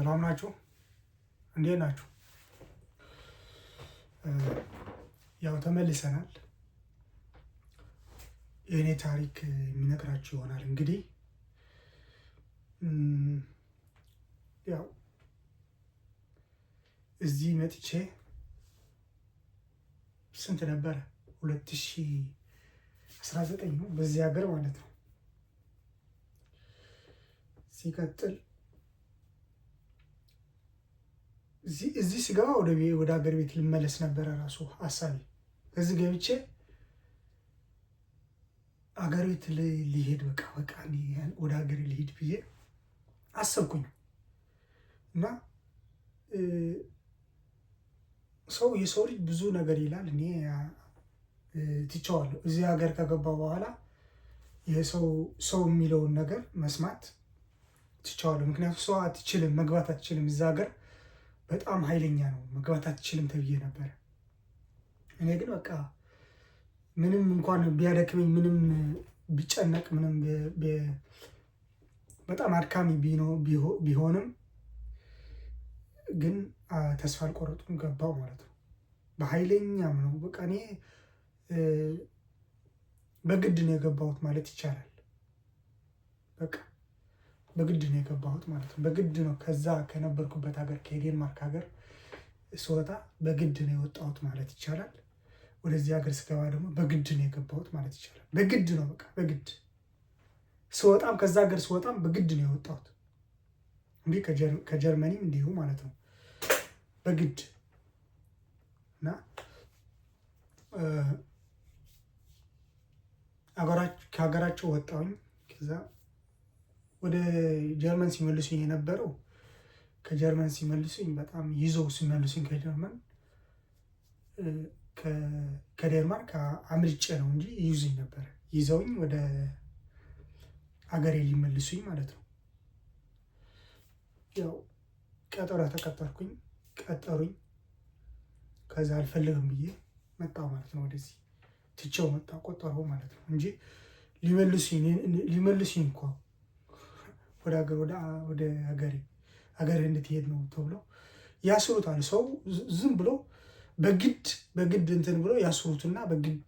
ሰላም ናችሁ? እንዴት ናችሁ? ያው ተመልሰናል። የእኔ ታሪክ የሚነግራችሁ ይሆናል። እንግዲህ ያው እዚህ መጥቼ ስንት ነበረ? 2019 ነው በዚህ ሀገር ማለት ነው። ሲቀጥል እዚህ ስገባ ወደ ሀገር ቤት ልመለስ ነበረ ራሱ ሀሳቤ። እዚህ ገብቼ ሀገር ቤት ሊሄድ በቃ ወደ ሀገር ሊሄድ ብዬ አሰብኩኝ እና የሰው ልጅ ብዙ ነገር ይላል። እኔ ትቼዋለሁ። እዚህ ሀገር ከገባ በኋላ ሰው የሚለውን ነገር መስማት ትቼዋለሁ። ምክንያቱም ሰው አትችልም፣ መግባት አትችልም፣ እዛ ሀገር በጣም ኃይለኛ ነው፣ መግባት አትችልም ተብዬ ነበረ። እኔ ግን በቃ ምንም እንኳን ቢያደክመኝ፣ ምንም ቢጨነቅ፣ ምንም በጣም አድካሚ ቢሆንም ግን ተስፋ አልቆረጡም፣ ገባው ማለት ነው። በኃይለኛም ነው በቃ እኔ በግድ ነው የገባሁት ማለት ይቻላል። በቃ በግድ ነው የገባሁት ማለት ነው። በግድ ነው ከዛ ከነበርኩበት ሀገር ከዴንማርክ ሀገር ስወጣ በግድ ነው የወጣሁት ማለት ይቻላል። ወደዚህ ሀገር ስገባ ደግሞ በግድ ነው የገባሁት ማለት ይቻላል። በግድ ነው በቃ በግድ ስወጣም ከዛ ሀገር ስወጣም በግድ ነው የወጣሁት። እንዲህ ከጀርመኒም እንዲሁ ማለት ነው በግድ እና ከሀገራቸው ወጣሁኝ። ከዛ ወደ ጀርመን ሲመልሱኝ የነበረው ከጀርመን ሲመልሱኝ በጣም ይዘው ሲመልሱኝ ከዴንማርክ አምልጬ ነው እንጂ ይዙኝ ነበር። ይዘውኝ ወደ ሀገሬ ሊመልሱኝ ማለት ነው። ያው ቀጠሮ ተቀጠርኩኝ፣ ቀጠሩኝ። ከዛ አልፈልግም ብዬ መጣሁ ማለት ነው። ወደዚህ ትቼው መጣሁ፣ ቆጠረው ማለት ነው እንጂ ሊመልሱኝ እንኳ ወደ ሀገሬ እንድትሄድ ነው ተብሎ ያስሩታል። ሰው ዝም ብሎ በግድ እንትን ብሎ ያስሩትና በግድ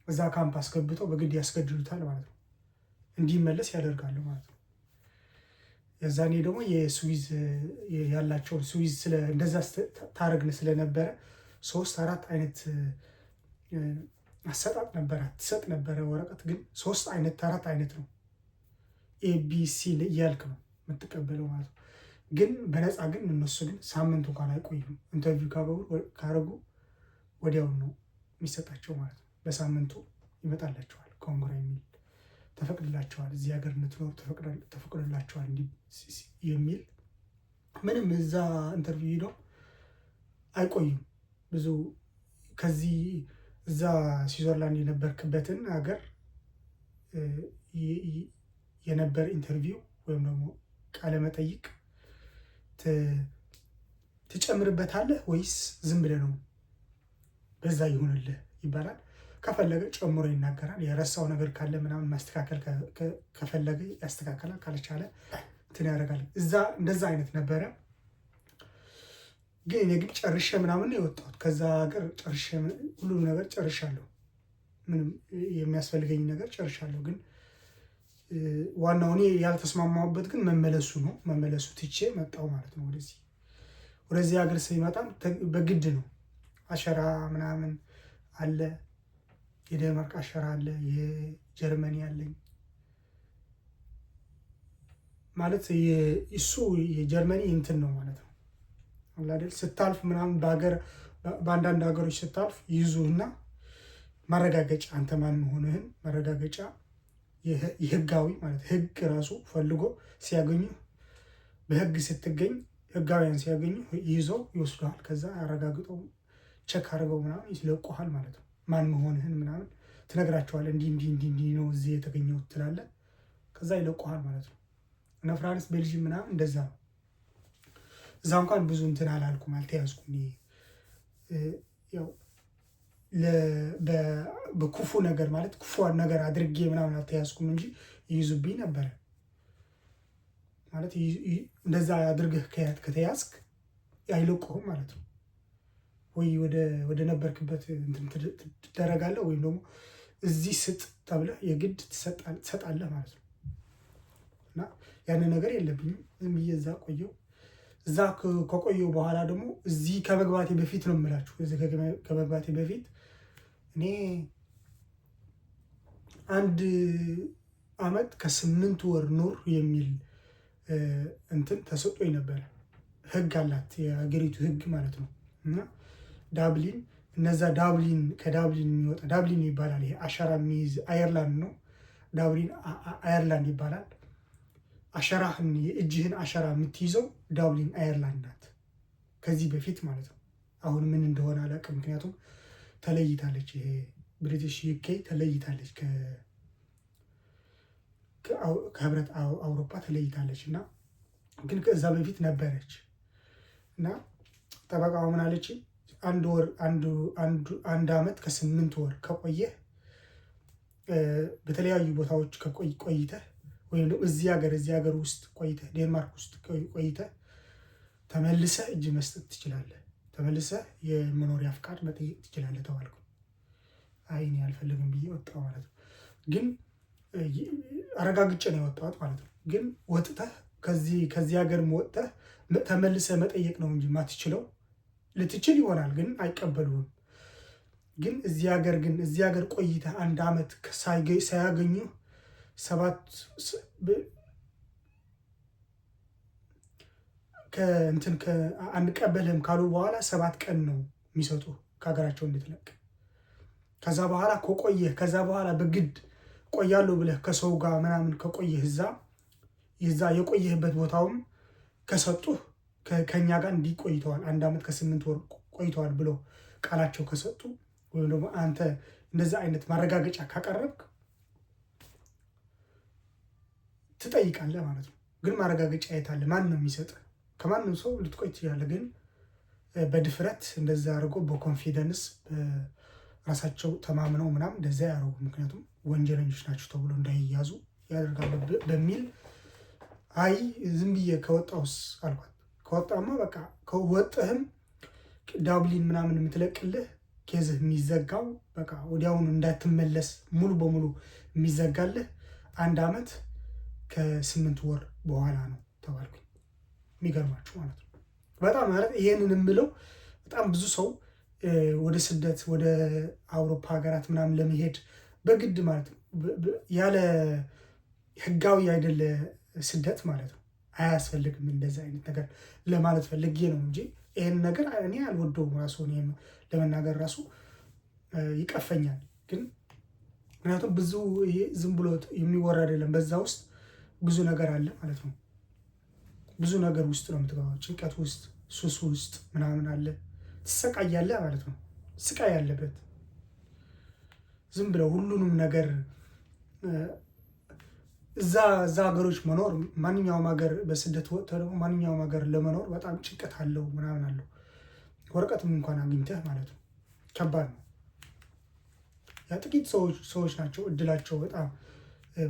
እዛ ካምፕ አስገብተው በግድ ያስገድሉታል ማለት ነው። እንዲመለስ ያደርጋሉ ማለት ነው። የዛኔ ደግሞ የስዊዝ ያላቸውን ስዊዝ እንደዛ ታረግን ስለነበረ 3-4 አይነት አሰጣጥ ነበረ፣ ትሰጥ ነበረ ወረቀት። ግን 3-4 አይነት ነው ኤቢሲ እያልክ ነው የምትቀበለው ማለት ነው። ግን በነፃ ግን እነሱ ግን ሳምንቱ እንኳን አይቆዩም። ኢንተርቪው ካረጉ ወዲያውን ነው የሚሰጣቸው ማለት ነው። በሳምንቱ ይመጣላቸዋል። ኮንግራ የሚል ተፈቅድላቸዋል፣ እዚህ ሀገር እንድትኖሩ ተፈቅድላቸዋል የሚል ምንም እዛ ኢንተርቪው ሄደው አይቆዩም ብዙ። ከዚህ እዛ ስዊዘርላንድ የነበርክበትን ሀገር የነበር ኢንተርቪው ወይም ደግሞ ቃለ መጠይቅ ትጨምርበታለህ ወይስ ዝም ብለህ ነው በዛ ይሁንልህ ይባላል። ከፈለገ ጨምሮ ይናገራል። የረሳው ነገር ካለ ምናምን ማስተካከል ከፈለገ ያስተካከላል፣ ካልቻለ እንትን ያደርጋል። እንደዛ አይነት ነበረ። ግን እኔ ግን ጨርሼ ምናምን ነው የወጣሁት ከዛ ሀገር። ጨርሼ ሁሉም ነገር ጨርሻለሁ። ምንም የሚያስፈልገኝ ነገር ጨርሻለሁ። ግን ዋናው እኔ ያልተስማማሁበት ግን መመለሱ ነው። መመለሱ ትቼ መጣሁ ማለት ነው። ወደዚህ ሀገር ሲመጣም በግድ ነው። አሸራ ምናምን አለ፣ የዴንማርክ አሸራ አለ፣ የጀርመኒ አለኝ ማለት እሱ የጀርመኒ እንትን ነው ማለት ነው አይደል? ስታልፍ ምናምን በአንዳንድ ሀገሮች ስታልፍ ይዙና ማረጋገጫ አንተ ማን መሆንህን ማረጋገጫ የህጋዊ ማለት ህግ ራሱ ፈልጎ ሲያገኙ በህግ ስትገኝ ህጋውያን ሲያገኙ ይዘው ይወስዱሃል። ከዛ አረጋግጠው ቸክ አድርገው ምናምን ይለቁሃል ማለት ነው። ማን መሆንህን ምናምን ትነግራቸዋለህ። እንዲህ ነው እዚህ የተገኘሁት ትላለህ። ከዛ ይለቁሃል ማለት ነው። እና ፍራንስ፣ ቤልጂየም ምናምን እንደዛ ነው። እዛ እንኳን ብዙ እንትን አላልኩም፣ አልተያዝኩም። ያው በክፉ ነገር ማለት ክፉ ነገር አድርጌ ምናምን አልተያዝኩም እንጂ ይይዙብኝ ነበረ። ማለት እንደዛ አድርገህ ከተያዝክ አይለቁህም ማለት ነው። ወይ ወደ ነበርክበት ትደረጋለህ ወይም ደግሞ እዚህ ስጥ ተብለህ የግድ ትሰጣለህ ማለት ነው። እና ያንን ነገር የለብኝም። ዝም ብዬ እዛ ቆየው። እዛ ከቆየው በኋላ ደግሞ እዚህ ከመግባቴ በፊት ነው የምላችሁ። እዚህ ከመግባቴ በፊት እኔ 1 ዓመት ከ8 ወር ኑር የሚል እንትን ተሰጥቶኝ ነበረ። ህግ አላት የሀገሪቱ ህግ ማለት ነው። እና ዳብሊን እነዛ ከዳብሊን የሚወጣ ዳብሊን ይባላል። ይሄ አሻራ የሚይዝ አየርላንድ ነው። ዳብሊን አየርላንድ ይባላል። አሻራህን የእጅህን አሻራ የምትይዘው ዳብሊን አየርላንድ ናት። ከዚህ በፊት ማለት ነው። አሁን ምን እንደሆነ አላውቅም። ምክንያቱም ተለይታለች። ይሄ ብሪቲሽ ዩኬ ተለይታለች፣ ከህብረት አውሮፓ ተለይታለች። እና ግን ከዛ በፊት ነበረች። እና ጠበቃው ምን አለች? 1 ዓመት ከ8 ወር ከቆየህ በተለያዩ ቦታዎች ቆይተህ ወይም ደግሞ እዚህ ሀገር ውስጥ ቆይተህ ዴንማርክ ውስጥ ቆይተህ ተመልሰህ እጅ መስጠት ትችላለህ፣ ተመልሰህ የመኖሪያ ፍቃድ መጠየቅ ትችላለህ ተባልኩ። አይ እኔ አልፈልግም ብዬ ወጣሁ ማለት ነው። ግን አረጋግጬ ነው የወጣሁት ማለት ነው። ግን ወጥተህ ከዚህ ሀገር ወጥተህ ተመልሰህ መጠየቅ ነው እንጂ ማትችለው። ልትችል ይሆናል ግን አይቀበሉህም። ግን እዚህ ሀገር ቆይተህ 1 ዓመት ሳያገኙ አንቀበልህም ካሉ በኋላ 7 ቀን ነው የሚሰጡ ከሀገራቸው እንድትለቅ። ከዛ በኋላ በግድ ቆያለሁ ብለህ ከሰው ጋር ምናምን ከቆየህ እዛ የቆየህበት ቦታውም ከሰጡህ ከኛ ጋር እንዲህ ቆይተዋል 1 ዓመት ከ8 ወር ቆይተዋል ብሎ ቃላቸው ከሰጡ ወይም ደግሞ አንተ እንደዛ አይነት ማረጋገጫ ካቀረብክ ትጠይቃለህ ማለት ነው። ግን ማረጋገጫ የት አለ? ማን ነው የሚሰጥህ? ከማንም ሰው ልትቆይ ትችላለህ። ግን በድፍረት እንደዛ አድርጎ በኮንፊደንስ ራሳቸው ተማምነው ምናምን እንደዛ ያደርጉ። ምክንያቱም ወንጀለኞች ናቸው ተብሎ እንዳይያዙ ያደርጋሉ በሚል አይ ዝም ብዬ ከወጣሁስ አልኳት። ከወጣማ በቃ ከወጥህም ዳብሊን ምናምን የምትለቅልህ ኬዝህ የሚዘጋው በቃ ወዲያውኑ እንዳትመለስ ሙሉ በሙሉ የሚዘጋልህ 1 ዓመት ከ8 ወር በኋላ ነው ተባልኩኝ። የሚገርማችሁ ማለት ነው። በጣም ማለት ይሄንን የምለው በጣም ብዙ ሰው ወደ ስደት ወደ አውሮፓ ሀገራት ምናምን ለመሄድ በግድ ማለት ነው ያለ ህጋዊ አይደለ ስደት ማለት ነው አያስፈልግም። እንደዚህ አይነት ነገር ለማለት ፈልጌ ነው እንጂ ይሄን ነገር እኔ አልወደውም። ራሱ ለመናገር ራሱ ይቀፈኛል። ግን ምክንያቱም ብዙ ይሄ ዝም ብሎ የሚወራ አይደለም። በዛ ውስጥ ብዙ ነገር አለ ማለት ነው። ብዙ ነገር ውስጥ ነው የምትገባው። ጭንቀት ውስጥ፣ ሱስ ውስጥ ምናምን አለ። ትሰቃያለህ ማለት ነው። ስቃይ ያለበት ዝም ብለው ሁሉንም ነገር እዛ ሀገሮች መኖር ማንኛውም ሀገር በስደት ወጥተህ ደግሞ ማንኛውም ሀገር ለመኖር በጣም ጭንቀት አለው ምናምን አለው። ወረቀትም እንኳን አግኝተህ ማለት ነው ከባድ ነው። ያ ጥቂት ሰዎች ናቸው እድላቸው በጣም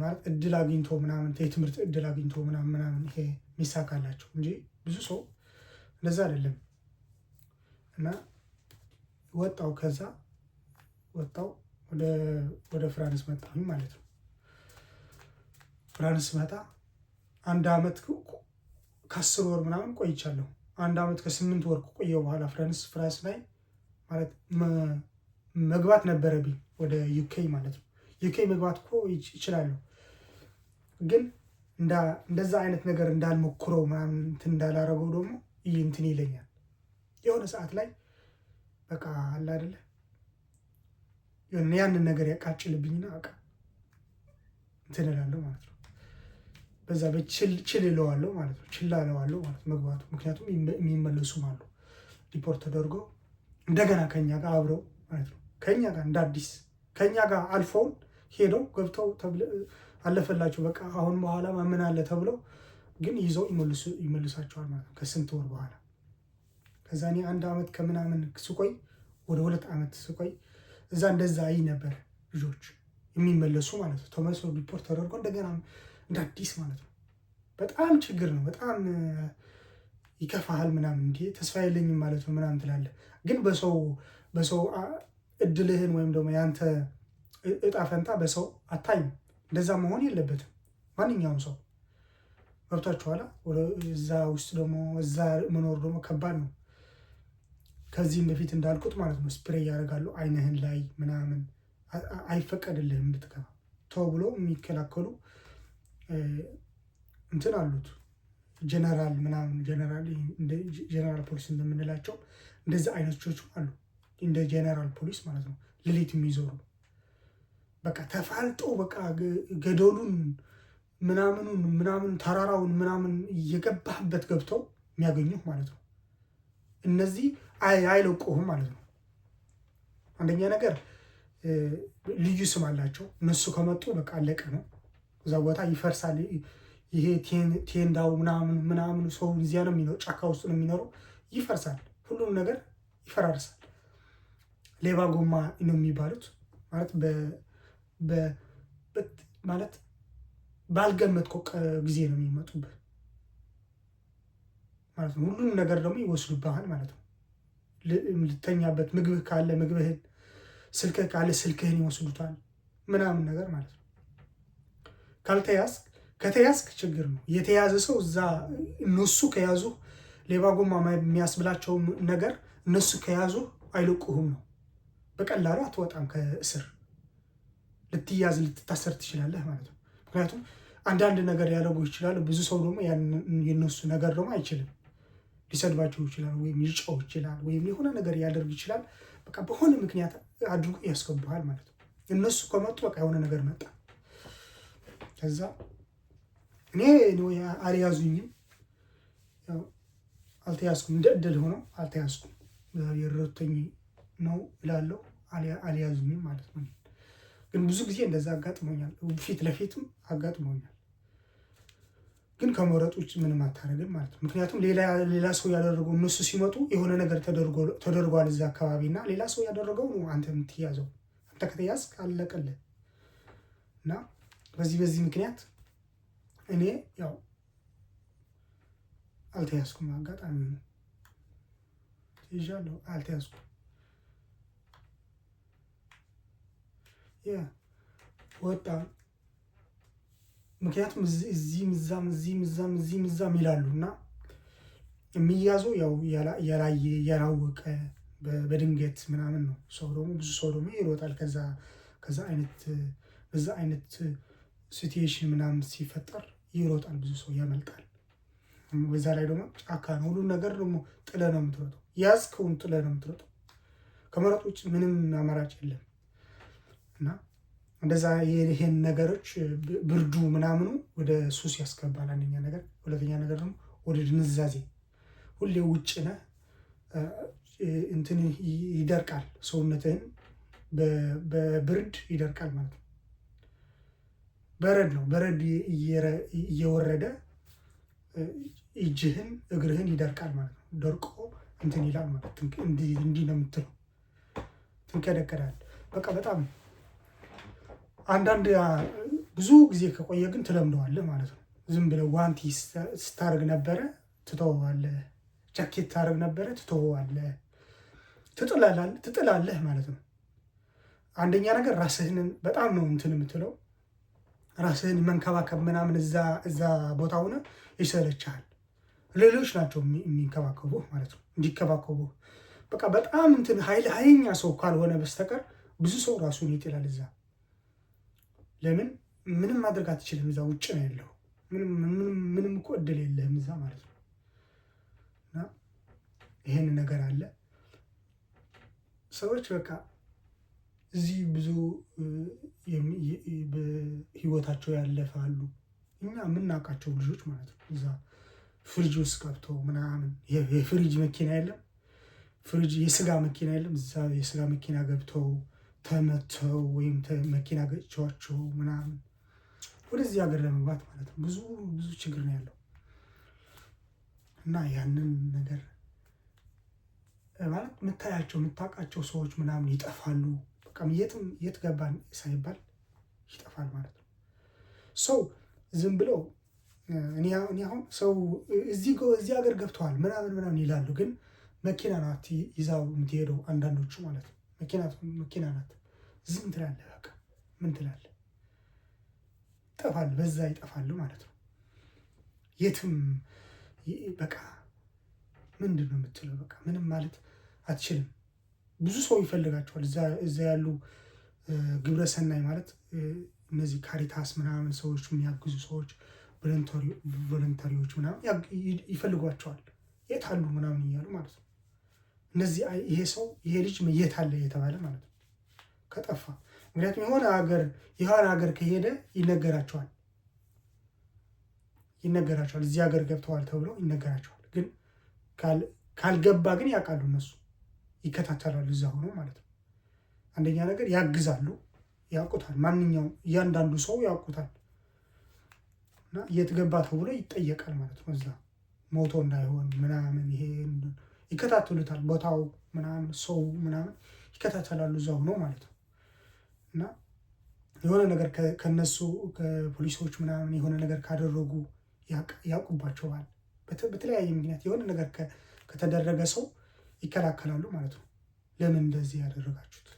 ማለት እድል አግኝቶ ምናምን የትምህርት እድል አግኝቶ ምናምን ይሄ የሚሳካላቸው እንጂ ብዙ ሰው እንደዛ አይደለም። እና ከዛ ወጣው ወደ ፍራንስ መጣሁኝ ማለት ነው። ፍራንስ መጣ 1 ዓመት ከ10 ወር ምናምን ቆይቻለሁ። 1 ዓመት ከ8 ወር ቆየሁ በኋላ ፍራንስ ላይ ማለት መግባት ነበረብኝ ወደ ዩኬ ማለት ነው። ዩኬ መግባት እኮ ይችላለሁ፣ ግን እንደዛ አይነት ነገር እንዳልሞክረው ምናምን እንትን እንዳላረገው ደግሞ እንትን ይለኛል። የሆነ ሰዓት ላይ በቃ አለ አይደለ ያንን ነገር ያቃጭልብኝና በቃ እንትን እላለሁ ማለት ነው። በዛ ችል እለዋለሁ ማለት ነው። ችላ እለዋለሁ ማለት መግባቱ። ምክንያቱም የሚመለሱም አሉ ሪፖርት ተደርጎ እንደገና ከኛ ጋር አብረው ማለት ነው ከኛ ጋር እንደ አዲስ ከኛ ጋር አልፈውን ሄደው ገብተው አለፈላቸው በቃ አሁን በኋላ ምን አለ ተብለው ግን ይዘው ይመልሳቸዋል ማለት ነው ከስንት ወር በኋላ። ከዛ እኔ 1 ዓመት ከምናምን ስቆይ ወደ 2 ዓመት ስቆይ እዛ እንደዛ አይ ነበር ልጆች የሚመለሱ ማለት ነው። ተመልሶ ሪፖርት ተደርጎ እንደገና እንደ አዲስ ማለት ነው። በጣም ችግር ነው። በጣም ይከፋሃል ምናምን። እንዲ ተስፋ የለኝም ማለት ነው ምናምን ትላለህ። ግን በሰው እድልህን ወይም ደግሞ ያንተ እጣ ፈንታ በሰው አታይም። እንደዛ መሆን የለበትም ማንኛውም ሰው ገብቷችኋላ። እዛ ውስጥ ደግሞ እዛ መኖር ደግሞ ከባድ ነው። ከዚህም በፊት እንዳልኩት ማለት ነው ስፕሬይ ያደርጋሉ አይንህን ላይ ምናምን፣ አይፈቀድልህም እንድትገባ ተብሎ የሚከላከሉ እንትን አሉት ጀነራል ምናምን፣ ጀነራል ፖሊስ እንደምንላቸው እንደዚህ አይነቶቹ አሉ። እንደ ጀነራል ፖሊስ ማለት ነው ሌሊት የሚዞሩ በቃ ተፋልጦ በቃ ገደሉን ምናምን ተራራውን ምናምን እየገባህበት ገብተው የሚያገኙህ ማለት ነው። እነዚህ አይለቁህም ማለት ነው። አንደኛ ነገር ልዩ ስም አላቸው። እነሱ ከመጡ በቃ አለቀ ነው። እዛ ቦታ ይፈርሳል። ይሄ ቴንዳው ምናምን ሰው እዚያ ነው የሚኖረው፣ ጫካ ውስጥ ነው የሚኖረው። ይፈርሳል፣ ሁሉም ነገር ይፈራርሳል። ሌባ ጎማ ነው የሚባሉት ማለት ባልገመትከው ጊዜ ነው የሚመጡብህ ማለት ነው። ሁሉንም ነገር ደግሞ ይወስዱብሃል ማለት ነው። ልተኛበት ምግብህ ካለ ምግብህን፣ ስልክህ ካለ ስልክህን ይወስዱታል ምናምን ነገር ማለት ነው። ከተያዝክ ችግር ነው። የተያዘ ሰው እዛ እነሱ ከያዙ ሌባ ጎማ የሚያስብላቸው ነገር እነሱ ከያዙ አይለቁህም ነው። በቀላሉ አትወጣም ከእስር። ልትያዝ ልትታሰር ትችላለህ ማለት ነው። ምክንያቱም አንዳንድ ነገር ያደርጉ ይችላሉ። ብዙ ሰው ደግሞ የነሱ ነገር ደግሞ አይችልም። ሊሰድባቸው ይችላል፣ ወይም ሊጫው ይችላል፣ ወይም የሆነ ነገር ያደርግ ይችላል። በቃ በሆነ ምክንያት አድርጎ ያስገቡሃል ማለት ነው። እነሱ ከመጡ በቃ የሆነ ነገር መጣ። ከዛ እኔ አልያዙኝም፣ አልተያዝኩም። እንደ እድል ሆኖ አልተያዝኩም። የረተኝ ነው እላለሁ። አልያዙኝም ማለት ነው። ግን ብዙ ጊዜ እንደዛ አጋጥሞኛል፣ ፊት ለፊትም አጋጥሞኛል። ግን ከመውረጥ ውጭ ምንም አታደርግም ማለት ነው። ምክንያቱም ሌላ ሰው ያደረገው እነሱ ሲመጡ የሆነ ነገር ተደርጓል እዛ አካባቢ እና ሌላ ሰው ያደረገው ነው አንተ የምትያዘው። አንተ ከተያዝክ አለቀልህ እና በዚህ ምክንያት እኔ ያው አልተያዝኩም። አጋጣሚ ነው ይዣለሁ፣ አልተያዝኩም። ወጣ። ምክንያቱም እዚህም እዛም ይላሉ እና የሚያዘው ያው ያላወቀ በድንገት ምናምን ነው። ብዙ ሰው ደግሞ ይሮጣል። በዛ አይነት ሲትዌሽን ምናምን ሲፈጠር ይሮጣል፣ ብዙ ሰው ያመልጣል። በዛ ላይ ደግሞ ጫካ ነው፣ ሁሉ ነገር ደግሞ ጥለህ ነው የምትሮጠው። ያዝከውን ጥለህ ነው የምትሮጠው። ከመሮጥ ውጭ ምንም አማራጭ የለም እና እንደዛ ይሄን ነገሮች ብርዱ ምናምኑ ወደ ሱስ ያስገባል። አንደኛ ነገር። ሁለተኛ ነገር ደግሞ ወደ ድንዛዜ። ሁሌ ውጭ ነህ፣ እንትን ይደርቃል፣ ሰውነትህን በብርድ ይደርቃል ማለት ነው። በረድ ነው፣ በረድ እየወረደ እጅህን እግርህን ይደርቃል ማለት ነው። ደርቆ እንትን ይላል ማለት እንዲህ ነው የምትለው፣ ትንቀደቀዳል። በቃ በጣም አንዳንድ ብዙ ጊዜ ከቆየ ግን ትለምደዋለህ ማለት ነው። ዝም ብለህ ዋንቲ ስታደርግ ነበረ ትተወዋለህ፣ ጃኬት ታደርግ ነበረ ትተወዋለህ፣ ትጥላለህ ማለት ነው። አንደኛ ነገር ራስህን በጣም ነው እንትን የምትለው፣ ራስህን መንከባከብ ምናምን እዛ ቦታ ሆነ ይሰለችሃል። ሌሎች ናቸው የሚንከባከቡህ ማለት ነው፣ እንዲከባከቡህ። በቃ በጣም እንትን ኃይለኛ ሰው ካልሆነ በስተቀር ብዙ ሰው ራሱን ይጥላል እዛ። ለምን? ምንም ማድረግ አትችልም። እዛ ውጭ ነው ያለው። ምንም እኮ እድል የለህም እዛ ማለት ነው። እና ይሄን ነገር አለ። ሰዎች በቃ እዚህ ብዙ በህይወታቸው ያለፋሉ። እኛ የምናውቃቸው ልጆች ማለት ነው እዛ ፍሪጅ ውስጥ ገብተው ምናምን፣ የፍሪጅ መኪና የለም፣ ፍሪጅ የስጋ መኪና የለም፣ እዛ የስጋ መኪና ገብተው ተመተው ወይም መኪና ገጭቷቸው ምናምን ወደዚህ ሀገር ለመግባት ማለት ነው ብዙ ችግር ነው ያለው። እና ያንን ነገር ማለት የምታውቃቸው ሰዎች ምናምን ይጠፋሉ። በቃ የት ገባን ሳይባል ይጠፋል ማለት ነው። ሰው ዝም ብለው እኔ አሁን ሰው እዚህ ሀገር ገብተዋል ምናምን ይላሉ፣ ግን መኪና ናት ይዛው የምትሄደው አንዳንዶቹ ማለት ነው። መኪና ናት። ዝም ትላለህ፣ በቃ ምን ትላለህ? ይጠፋል፣ በዛ ይጠፋሉ ማለት ነው። የትም በቃ ምንድን ነው የምትለው? በቃ ምንም ማለት አትችልም። ብዙ ሰው ይፈልጋቸዋል እዛ ያሉ ግብረሰናይ ማለት እነዚህ ካሪታስ ምናምን ሰዎች የሚያግዙ ሰዎች ቮለንተሪዎች ምናምን ይፈልጓቸዋል። የት አሉ ምናምን እያሉ ማለት ነው። እነዚህ ይሄ ልጅ የት አለ እየተባለ ማለት ነው ከጠፋ። ምክንያቱም የሆነ ሀገር ከሄደ ይነገራቸዋል፣ እዚህ ሀገር ገብተዋል ተብለው ይነገራቸዋል። ግን ካልገባ ግን ያውቃሉ፣ እነሱ ይከታተላሉ እዛ ሆኖ ማለት ነው። አንደኛ ነገር ያግዛሉ፣ ያውቁታል። እያንዳንዱ ሰው ያውቁታል እና የት ገባ ተብሎ ይጠየቃል ማለት ነው። እዛ ሞቶ እንዳይሆን ምናምን ይሄ ይከታተሉታል። ቦታው ምናምን ሰው ምናምን ይከታተላሉ እዛ ሆኖ ማለት ነው። እና የሆነ ነገር ከነሱ ከፖሊሶች ምናምን የሆነ ነገር ካደረጉ ያውቁባቸዋል። በተለያየ ምክንያት የሆነ ነገር ከተደረገ ሰው ይከላከላሉ ማለት ነው። ለምን እንደዚህ ያደረጋችሁት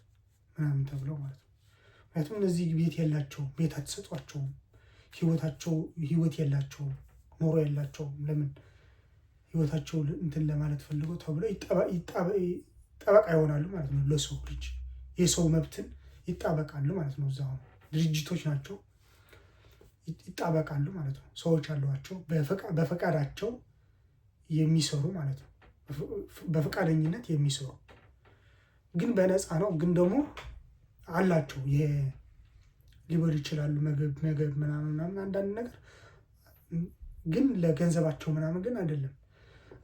ምናምን ተብለው ማለት ነው። ምክንያቱም እነዚህ ቤት የላቸውም፣ ቤት አትሰጧቸውም፣ ህይወት የላቸውም፣ ኖሮ የላቸውም። ለምን ህይወታቸው እንትን ለማለት ፈልገው ተብለው ጠበቃ ይሆናሉ ማለት ነው። ለሰው ልጅ የሰው መብትን ይጣበቃሉ ማለት ነው። እዛ ድርጅቶች ናቸው ይጣበቃሉ ማለት ነው። ሰዎች አሏቸው በፈቃዳቸው የሚሰሩ ማለት ነው። በፈቃደኝነት የሚሰሩ ግን በነፃ ነው። ግን ደግሞ አላቸው ይሄ ሊበሉ ይችላሉ፣ ምግብ ምናምን አንዳንድ ነገር ግን ለገንዘባቸው ምናምን ግን አይደለም።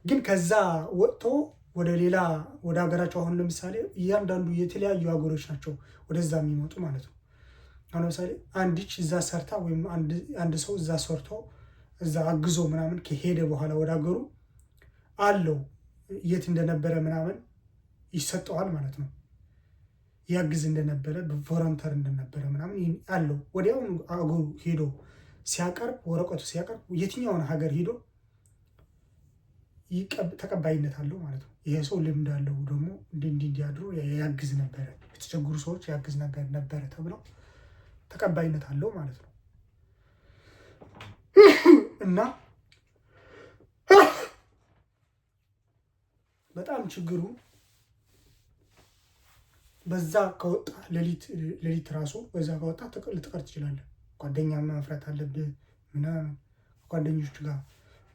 ግን ከዛ ወጥቶ ወደ ሀገራቸው አሁን ለምሳሌ እያንዳንዱ የተለያዩ ሀገሮች ናቸው ወደዛ የሚመጡ ማለት ነው። አሁን ለምሳሌ አንዲች እዛ ሰርታ ወይም አንድ ሰው እዛ ሰርቶ እዛ አግዞ ምናምን ከሄደ በኋላ ወደ ሀገሩ አለው የት እንደነበረ ምናምን ይሰጠዋል ማለት ነው። ያግዝ እንደነበረ በቮለንተር እንደነበረ ምናምን አለው። ወዲያውኑ አገሩ ሄዶ ሲያቀርብ ወረቀቱ ሲያቀርብ የትኛውን ሀገር ሄዶ ተቀባይነት አለው ማለት ነው። ይሄ ሰው ልምድ አለው ደግሞ እንዲያድሩ ያግዝ ነበረ፣ የተቸገሩ ሰዎች ያግዝ ነበረ ተብለው ተቀባይነት አለው ማለት ነው። እና በጣም ችግሩ በዛ ከወጣ ሌሊት ራሱ በዛ ከወጣ ልትቀር ትችላለህ። ጓደኛ ማፍራት አለብህ ምናምን፣ ጓደኞች ጋር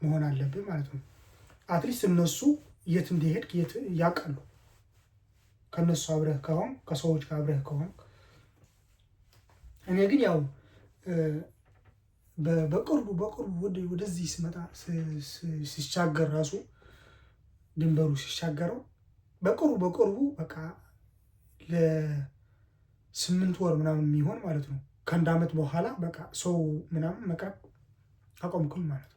መሆን አለብህ ማለት ነው። አትሊስት እነሱ የት እንደሄድክ ያውቃሉ። ከነሱ አብረህ ከሆን ከሰዎች ጋር አብረህ ከሆን። እኔ ግን ያው በቅርቡ ወደዚህ ስመጣ ሲሻገር ራሱ ድንበሩ ሲሻገረው በቅርቡ በቃ ለ8 ወር ምናምን የሚሆን ማለት ነው። ከ1 ዓመት በኋላ በቃ ሰው ምናምን መቅረብ አቆምኩኝ ማለት ነው።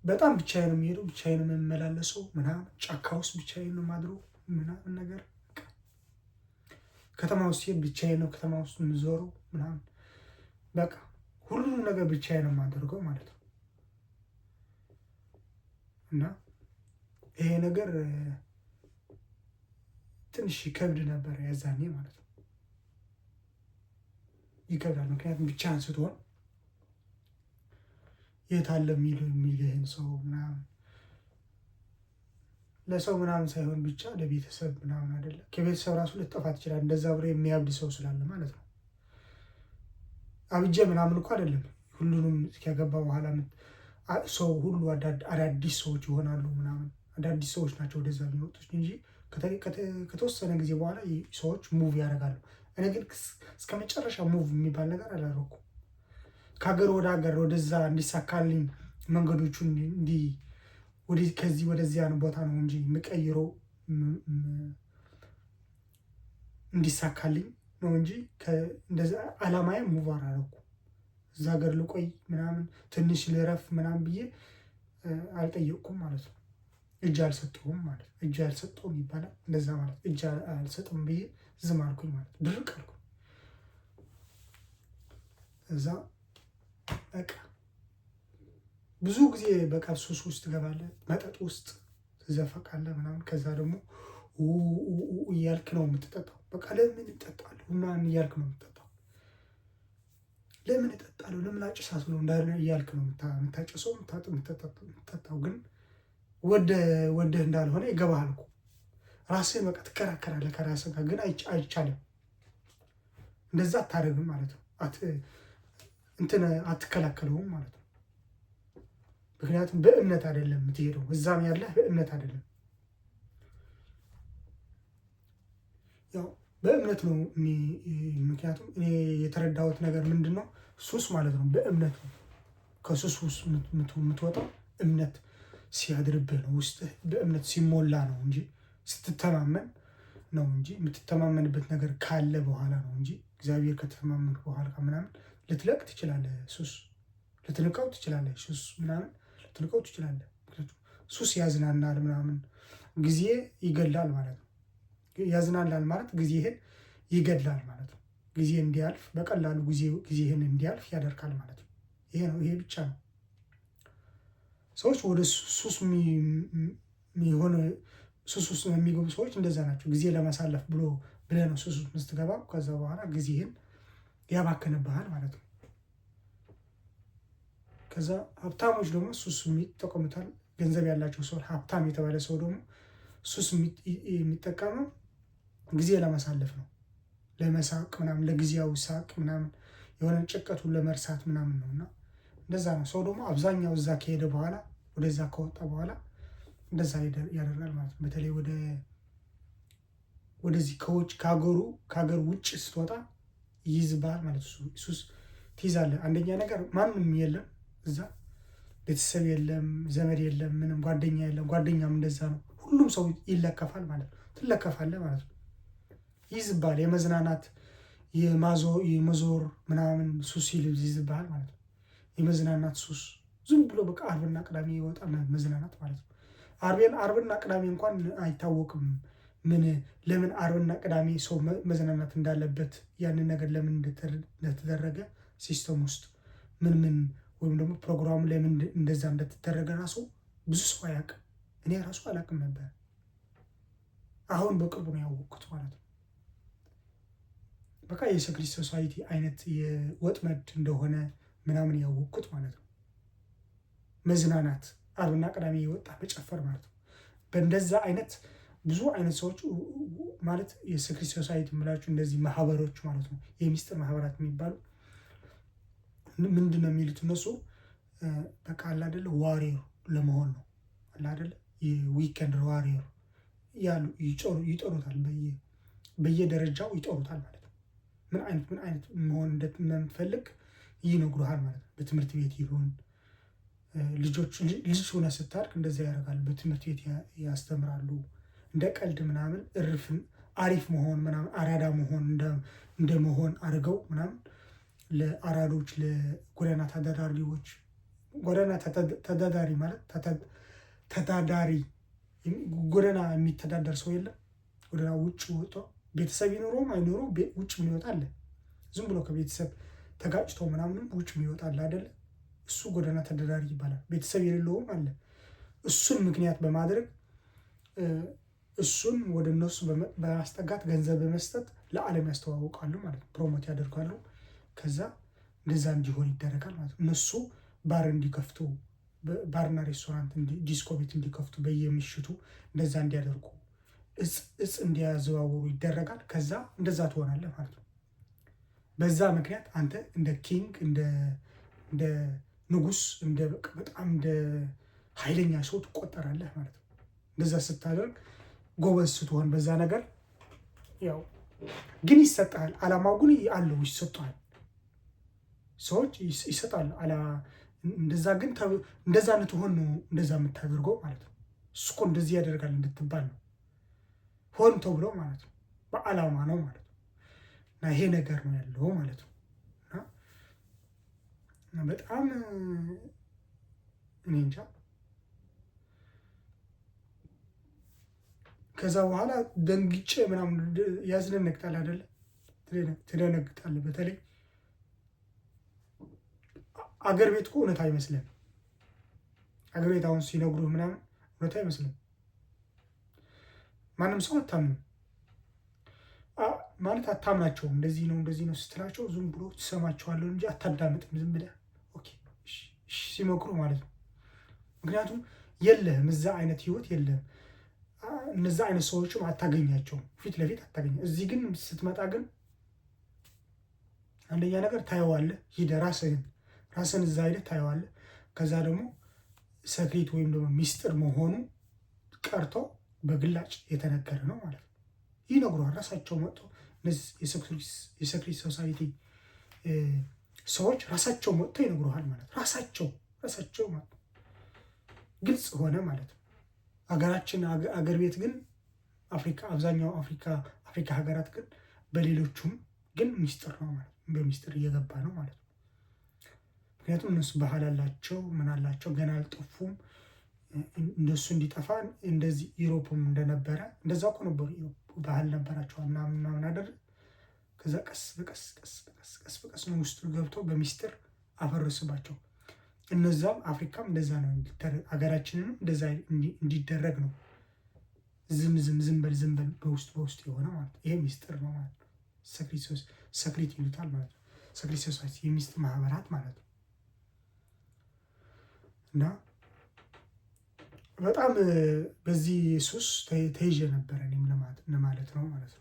በጣም ብቻዬን ነው የሚሄደው፣ ብቻዬን ነው የምመላለሰው ምናምን፣ ጫካ ውስጥ ብቻዬን ነው የማድረው ምናምን ነገር። ከተማ ውስጥ ሲሄድ ብቻዬን ነው ከተማ ውስጥ የምዞረው ምናምን። በቃ ሁሉም ነገር ብቻዬን ነው የማደርገው ማለት ነው። እና ይሄ ነገር ትንሽ ይከብድ ነበር ያዛኔ ማለት ነው። ይከብዳል። ምክንያቱም ብቻህን ስትሆን የት አለ የሚልህን ሰው ምናምን ለሰው ምናምን ሳይሆን ብቻ ለቤተሰብ ምናምን አይደለም። ከቤተሰብ ራሱ ልትጠፋ ትችላል። እንደዛ ብሎ የሚያብድ ሰው ስላለ ማለት ነው። አብጄ ምናምን እኮ አይደለም። ሁሉንም እስኪያገባ በኋላ ሰው ሁሉ አዳዲስ ሰዎች ይሆናሉ ምናምን። አዳዲስ ሰዎች ናቸው ወደዛ የሚወጡት እንጂ ከተወሰነ ጊዜ በኋላ ሰዎች ሙቭ ያደርጋሉ። እኔ ግን እስከ መጨረሻ ሙቭ የሚባል ነገር አላደረኩም። ከሀገር ወደ ሀገር ወደዛ እንዲሳካልኝ መንገዶቹ ከዚህ ወደዚያ ቦታ ነው እንጂ የምቀይረው እንዲሳካልኝ ነው እንጂ እንደዛ አላማዬ ሙቭ አላደረኩም። እዛ ሀገር ልቆይ ምናምን ትንሽ ልረፍ ምናምን ብዬ አልጠየቅኩም ማለት ነው። እጅ አልሰጠሁም ማለት ነው። እጅ አልሰጠሁም ይባላል እንደዛ ማለት። እጅ አልሰጠሁም ብዬ ዝም አልኩኝ ማለት ነው። ድርቅ አልኩኝ። እዛ በቃ ብዙ ጊዜ በቃ ሱስ ውስጥ ትገባለህ፣ መጠጥ ውስጥ ትዘፈቃለህ ምናምን። ከዛ ደግሞ እያልክ ነው የምትጠጣው። በቃ ለምን እጠጣለሁ ምናምን እያልክ ነው የምትጠጣው። ለምን እጠጣለሁ፣ ለምን አጭሳለሁ እንዳለ እያልክ ነው የምታጨሰው የምትጠጣው። ግን ወደህ እንዳልሆነ ይገባሃል እኮ። ራስህን በቃ ትከራከራለህ ከራስህ ጋር። ግን አይቻልም። እንደዛ አታደርግም ማለት ነው። አትከላከለውም ማለት ነው። ምክንያቱም በእምነት አይደለም የምትሄደው፣ እዛም ያለህ በእምነት አይደለም። ያው በእምነት ነው። ምክንያቱም እኔ የተረዳሁት ነገር ምንድን ነው፣ ሱስ ማለት ነው በእምነት ነው። ከሱስ ውስጥ የምትወጣው እምነት ሲያድርብህ ነው፣ ውስጥህ በእምነት ሲሞላ ነው እንጂ ስትተማመን ነው እንጂ የምትተማመንበት ነገር ካለ በኋላ ነው እንጂ እግዚአብሔር ከተማመንክ በኋላ ምናምን ልትለቅ ትችላለህ። ሱስ ልትንቀው ትችላለህ። ሱስ ምናምን ልትንቀው ትችላለህ። ሱስ ያዝናናል ምናምን፣ ጊዜ ይገላል ማለት ነው። ያዝናናል ማለት ጊዜህን ይገድላል ማለት ነው። ጊዜ እንዲያልፍ በቀላሉ ጊዜህን እንዲያልፍ ያደርጋል ማለት ነው። ይሄ ነው፣ ይሄ ብቻ ነው። ሰዎች ወደ ሱስ የሚሆን ሱስ ውስጥ የሚገቡ ሰዎች እንደዛ ናቸው። ጊዜ ለማሳለፍ ብለህ ነው ሱስ ውስጥ ስትገባው፣ ከዛ በኋላ ጊዜህን ያባክንብሃል ማለት ነው። ከዛ ሀብታሞች ደግሞ ሱስ የሚጠቀሙታል። ገንዘብ ያላቸው ሰው ሀብታም የተባለ ሰው ደግሞ ሱስ የሚጠቀመው ጊዜ ለማሳለፍ ነው፣ ለመሳቅ ምናምን፣ ለጊዜያዊ ሳቅ ምናምን፣ የሆነ ጭንቀቱን ለመርሳት ምናምን ነው። እና እንደዛ ነው። ሰው ደግሞ አብዛኛው እዛ ከሄደ በኋላ ወደዛ ከወጣ በኋላ እንደዛ ያደርጋል ማለት ነው። በተለይ ወደዚህ ከሀገር ውጭ ስትወጣ ይይዝብሃል ማለት ነው። ሱስ ትይዛለህ። አንደኛ ነገር ማንም የለም እዛ፣ ቤተሰብ የለም፣ ዘመድ የለም፣ ምንም ጓደኛ የለም። ጓደኛም እንደዛ ነው። ሁሉም ሰው ይለከፋል ማለት ነው። ትለከፋለህ ማለት ነው። ይይዝብሃል። የመዝናናት የመዞር ምናምን ሱስ ይይዝብሃል ማለት ነው። የመዝናናት ሱስ ዝም ብሎ በቃ አርብና ቅዳሜ ይወጣ መዝናናት ማለት ነው። አርብና ቅዳሜ እንኳን አይታወቅም ለምን አርብና ቅዳሜ ሰው መዝናናት እንዳለበት፣ ያንን ነገር ለምን እንደተደረገ ሲስተም ውስጥ ምን ወይም ደግሞ ፕሮግራሙ ለምን እንደዛ እንደተደረገ ራሱ ብዙ ሰው አያውቅም። እኔ ራሱ አላውቅም ነበር። አሁን በቅርቡ ነው ያወቅኩት ማለት ነው። በቃ የሰክሪት ሶሳይቲ አይነት የወጥመድ እንደሆነ ምናምን ያወቅኩት ማለት ነው። መዝናናት አርብና ቅዳሜ የወጣ መጨፈር ማለት ነው። በእንደዛ አይነት ብዙ አይነት ሰዎች ማለት የሰክሪት ሶሳይቲ የምላችሁ እንደዚህ ማህበሮች ማለት ነው። የሚስጥር ማህበራት የሚባሉ ምንድን ነው የሚሉት እነሱ፣ በቃ አለ አይደለ ዋሪየር ለመሆን ነው አለ አይደለ፣ የዊኬንድ ዋሪየር ያሉ ይጠሩታል። በየደረጃው ይጠሩታል ማለት ነው። ምን አይነት መሆን እንደምትፈልግ ይነግሩሃል ማለት ነው። በትምህርት ቤት ይሁን ልጅ ሆነ ስታድግ እንደዛ ያደርጋሉ። በትምህርት ቤት ያስተምራሉ። እንደ ቀልድ ምናምን አሪፍ መሆን ምናምን፣ አራዳ መሆን እንደመሆን አድርገው ምናምን ለአራዶች፣ ለጎዳና ተዳዳሪዎች፣ ጎዳና ተዳዳሪ ማለት ተዳዳሪ ጎዳና የሚተዳደር ሰው የለም። ጎዳና ውጭ ወጥቶ ቤተሰብ ይኖረውም አይኖረው ውጭ ምን ይወጣል? ዝም ብሎ ከቤተሰብ ተጋጭቶ ምናምንም ውጭ ምን ይወጣል አይደለ? እሱ ጎዳና ተዳዳሪ ይባላል። ቤተሰብ የሌለውም አለ። እሱን ምክንያት በማድረግ እሱን ወደ እነሱ በማስጠጋት ገንዘብ በመስጠት ለዓለም ያስተዋውቃሉ ማለት ነው። ፕሮሞት ያደርጋሉ። ከዛ እንደዛ እንዲሆን ይደረጋል ማለት ነው። እነሱ ባር እንዲከፍቱ፣ ባርና ሬስቶራንት፣ ዲስኮ ቤት እንዲከፍቱ በየምሽቱ እንደዛ እንዲያደርጉ፣ እጽ እንዲያዘዋውሩ ይደረጋል። ከዛ እንደዛ ትሆናለህ ማለት ነው። በዛ ምክንያት አንተ እንደ ኪንግ፣ እንደ ንጉስ፣ በጣም እንደ ኃይለኛ ሰው ትቆጠራለህ ማለት ነው። እንደዛ ስታደርግ ጎበዝ ስትሆን በዛ ነገር ያው ግን ይሰጣል። አላማው ግን አለው፣ ይሰጣል። ሰዎች ይሰጣሉ። እንደዛ ግን እንደዛ ልትሆን ነው እንደዛ የምታደርገው ማለት ነው። እሱ እኮ እንደዚህ ያደርጋል እንድትባል ነው። ሆን ተብሎ ማለት ነው። በአላማ ነው ማለት ነው። እና ይሄ ነገር ነው ያለው ማለት ነው። እና በጣም እኔ እንጃ። ከዛ በኋላ ደንግጬ ምናምን ያስደነግጣል አይደለ? ትደነግጣለህ። በተለይ አገር ቤት እኮ እውነት አይመስልም። አገር ቤት አሁን ሲነግሩህ ምናምን እውነት አይመስልም። ማንም ሰው አታምንም ማለት አታምናቸውም። እንደዚህ ነው ስትላቸው ዝም ብሎ ትሰማቸዋለሁ እንጂ አታዳምጥም። ዝም ብለህ ኦኬ ሲመክሩ ማለት ነው። ምክንያቱም የለህም እዛ አይነት ህይወት የለህም። እነዛ አይነት ሰዎችም አታገኛቸውም፣ ፊት ለፊት አታገኛ። እዚህ ግን ስትመጣ ግን አንደኛ ነገር ታየዋለህ፣ ሂደህ ራስህን እዛ ሂደህ ታየዋለህ። ከዛ ደግሞ ሰክሬት ወይም ደግሞ ሚስጥር መሆኑ ቀርቶ በግላጭ የተነገረ ነው ማለት ነው። ይነግሯል። ራሳቸው መጥቶ እነዚህ የሰክሬት ሶሳይቲ ሰዎች ራሳቸው መጥቶ ይነግሩሃል ማለት ነው። ራሳቸው ማለት ነው። ግልጽ ሆነ ማለት ነው። ሀገራችን አገር ቤት ግን አብዛኛው አፍሪካ ሀገራት ግን በሌሎቹም ግን ሚስጥር ነው ማለት ነው። በሚስጥር እየገባ ነው ማለት ነው። ምክንያቱም እነሱ ባህል አላቸው፣ ምን አላቸው፣ ገና አልጠፉም። እንደሱ እንዲጠፋ እንደዚህ ዩሮፕም እንደነበረ እንደዛ እኮ ነበሩ። ባህል ነበራቸው ምናምን አደረ። ከዛ ቀስ በቀስ ነው ውስጡ ገብቶ በሚስጥር አፈረስባቸው። እነዛም አፍሪካም እንደዛ ነው። ሀገራችንንም እንደዛ እንዲደረግ ነው። ዝም በል በውስጥ የሆነ ማለት ይሄ ሚስጥር ነው ማለት ነው። ሰክሪት ይሉታል ማለት ነው። ሰክሪት ሶሳይቲ የሚስጥር ማህበራት ማለት ነው። እና በጣም በዚህ ሱስ ተይዤ ነበረ እኔም ለማለት ነው ማለት ነው።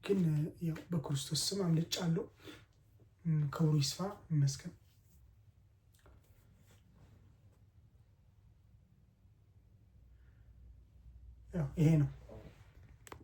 ግን ያው በክርስቶስ ስም አምልጫለሁ። ክብሩ ይስፋ ይመስገን። ያው ይሄ ነው።